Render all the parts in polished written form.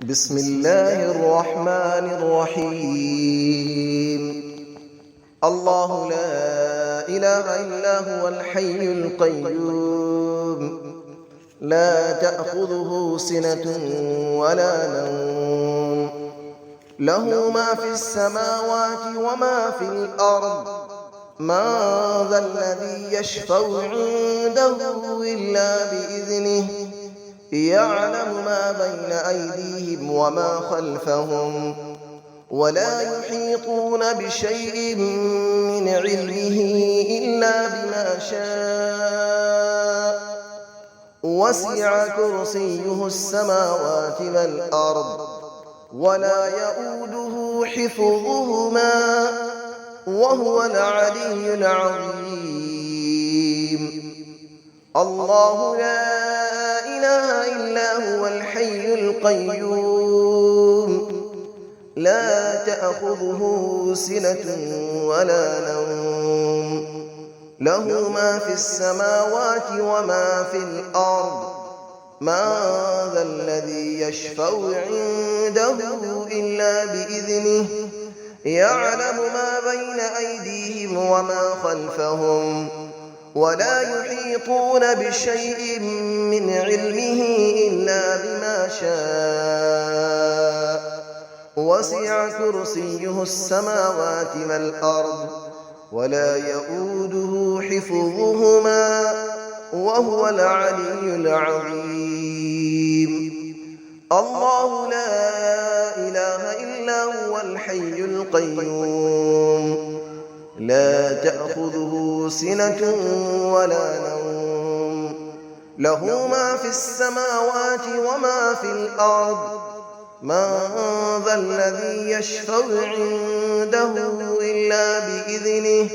بسم الله الرحمن الرحيم. الله لا إله إلا هو الحي القيوم، لا تأخذه سنة ولا نوم، له ما في السماوات وما في الأرض. من ذا الذي يشفع عنده إلا بإذنه، يعلم ما بين أيديهم وما خلفهم، ولا يحيطون بشيء من علمه إلا بما شاء. وسع كرسيه السماوات والأرض، ولا يؤوده حفظهما، وهو العلي العظيم. الله لا إله إلا هو الحي القيوم، لا تأخذه سنة ولا نوم، له ما في السماوات وما في الأرض. من ذا الذي يشفع عنده إلا بإذنه، يعلم ما بين أيديهم وما خلفهم، ولا يحيطون بشيء من علمه إلا بما شاء. وسع كرسيه السماوات والأرض، ولا يؤوده حفظهما، وهو العلي العظيم. الله لا إله إلا هو الحي القيوم، لا تأخذه سنة ولا نوم، له ما في السماوات وما في الأرض. من ذا الذي يشفع عنده إلا بإذنه،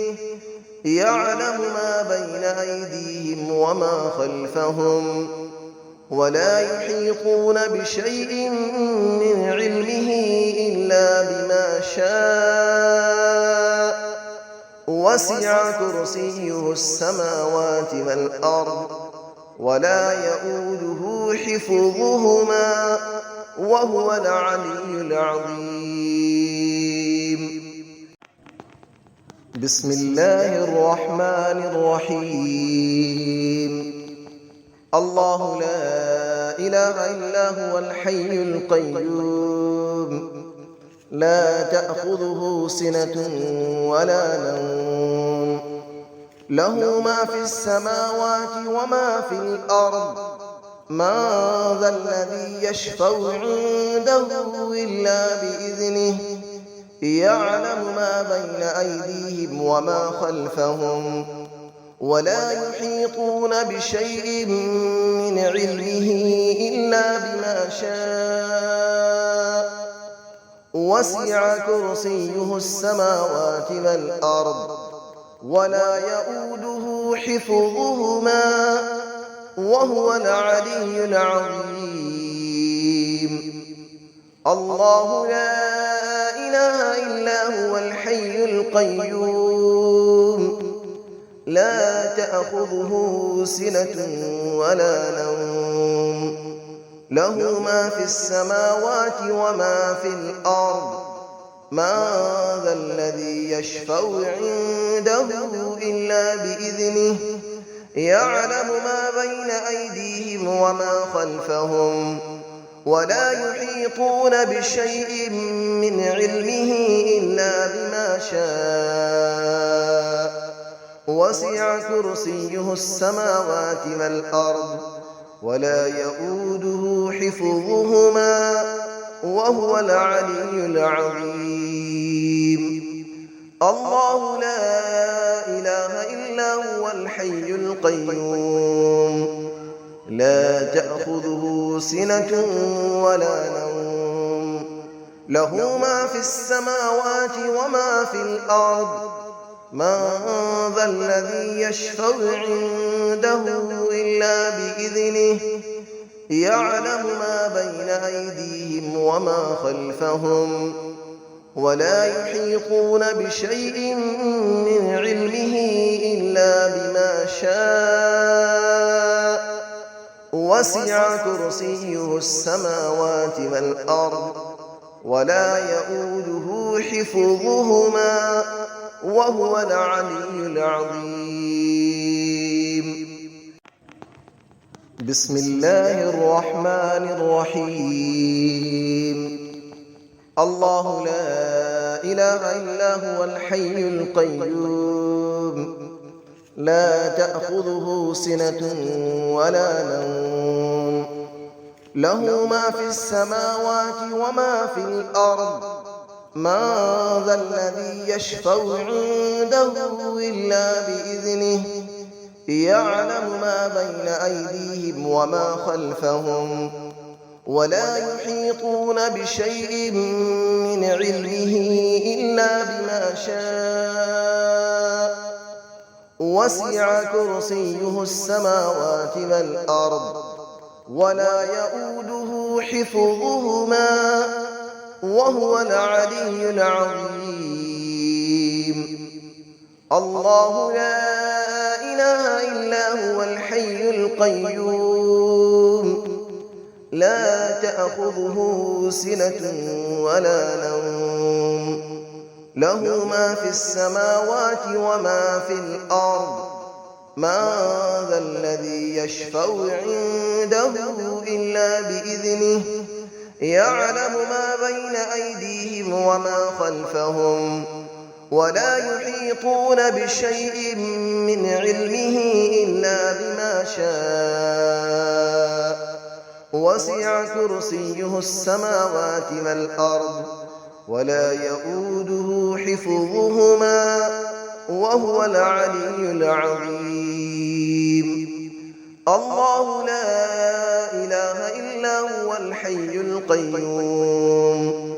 يعلم ما بين أيديهم وما خلفهم، ولا يحيطون بشيء من علمه إلا بما شاء. وسع كرسيه السماوات والأرض، ولا يؤوده حفظهما، وهو العلي العظيم. بسم الله الرحمن الرحيم. الله لا إله إلا هو الحي القيوم، لا تأخذه سنة ولا نوم، له ما في السماوات وما في الأرض. من ذا الذي يشفع عنده إلا بإذنه، يعلم ما بين أيديهم وما خلفهم، ولا يحيطون بشيء من علمه إلا بما شاء. وسع كرسيه السماوات والأرض، ولا يؤوده حفظهما، وهو العلي العظيم. الله لا إله إلا هو الحي القيوم، لا تأخذه سنة ولا نوم، له ما في السماوات وما في الأرض. من ذا الذي يشفع عنده إلا بإذنه، يعلم ما بين أيديهم وما خلفهم، ولا يحيطون بشيء من علمه إلا بما شاء. وسع كرسيه السماوات والأرض، ولا يؤوده حفظهما، وهو العلي العظيم. الله لا إله إلا هو الحي القيوم، لا تأخذه سنة ولا نوم، له ما في السماوات وما في الأرض. من ذا الذي يشفع عنده إلا بإذنه، يعلم ما بين أيديهم وما خلفهم، ولا يحيطون بشيء من علمه إلا بما شاء. وسع كرسيه السماوات والأرض ولا يؤوده حفظهما وهو العلي العظيم. بسم الله الرحمن الرحيم. الله لا إله إلا هو الحي القيوم لا تأخذه سنة ولا نوم له ما في السماوات وما في الأرض من ذا الذي يشفع عنده إلا بإذنه يعلم ما بين أيديهم وما خلفهم ولا يحيطون بشيء من علمه إلا بما شاء وسع كرسيه السماوات والأرض ولا يؤوده حفظهما وهو العلي العظيم. الله لا إله إلا هو الحي القيوم لا تأخذه سنة ولا نوم له ما في السماوات وما في الأرض من ذا الذي يشفع عنده إلا بإذنه يعلم ما بين أيديهم وما خلفهم ولا يحيطون بشيء من علمه إلا بما شاء وسع كرسيه السماوات والأرض ولا يؤوده حفظهما وهو العلي العظيم. الله لا إله إلا هو الحي القيوم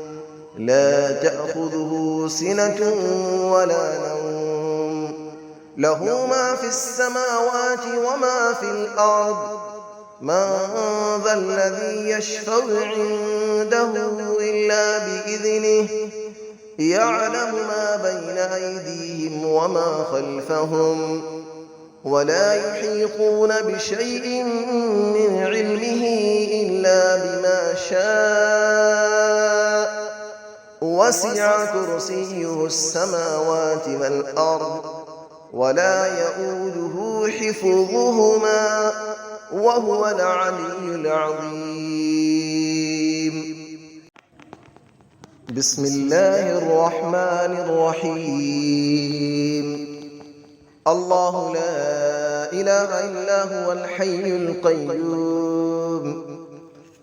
لا تأخذه سنة ولا نوم له ما في السماوات وما في الأرض من ذا الذي يشفع عنده إلا بإذنه يعلم ما بين أيديهم وما خلفهم ولا يحيطون بشيء من علمه إلا بما شاء وسع كرسيه السماوات والأرض ولا يؤوده حفظهما وهو العلي العظيم. بسم الله الرحمن الرحيم. الله لا إله إلا هو الحي القيوم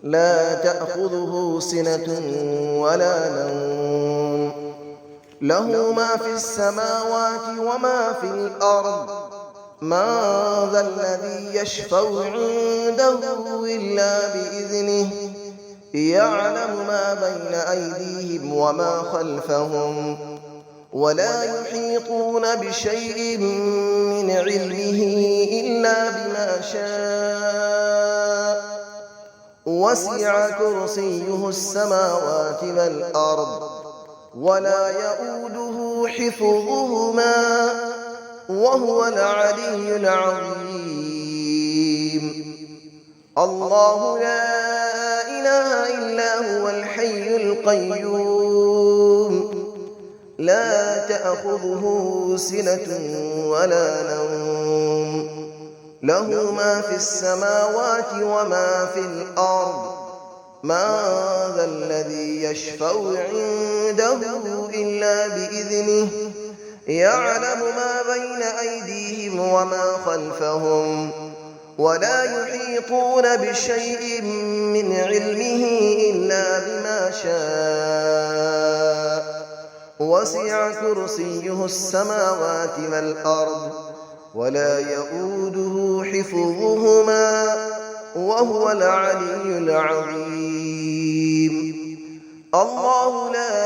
لا تأخذه سنة ولا نوم له ما في السماوات وما في الأرض من ذا الذي يشفع عنده إلا بإذنه يعلم ما بين أيديهم وما خلفهم ولا يحيطون بشيء من علمه إلا بما شاء وسع كرسيه السماوات والأرض ولا يؤوده حفظهما وهو العلي العظيم. الله لا إله إلا هو الحي القيوم لا تأخذه سنة ولا نوم له ما في السماوات وما في الأرض من ذا الذي يشفع عنده إلا بإذنه يعلم ما بين أيديهم وما خلفهم ولا يحيطون بشيء من علمه إلا بما شاء وسع كرسيه السماوات والأرض ولا يؤوده حفظهما وهو العلي العظيم. الله لا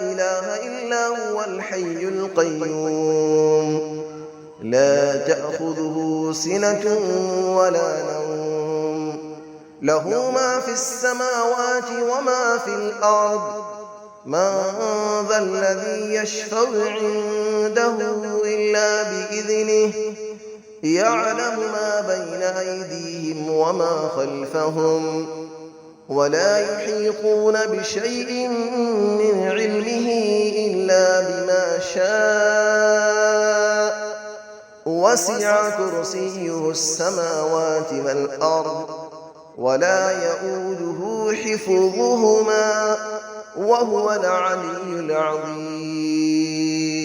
إله إلا هو الحي القيوم لا تأخذه سنة ولا نوم له ما في السماوات وما في الأرض من ذا الذي يشفع عنده إلا بإذنه يعلم ما بين أيديهم وما خلفهم ولا يحيطون بشيء من علمه إلا بما شاء وسع كرسيه السماوات والأرض ولا يئوده حفظهما وهو العلي العظيم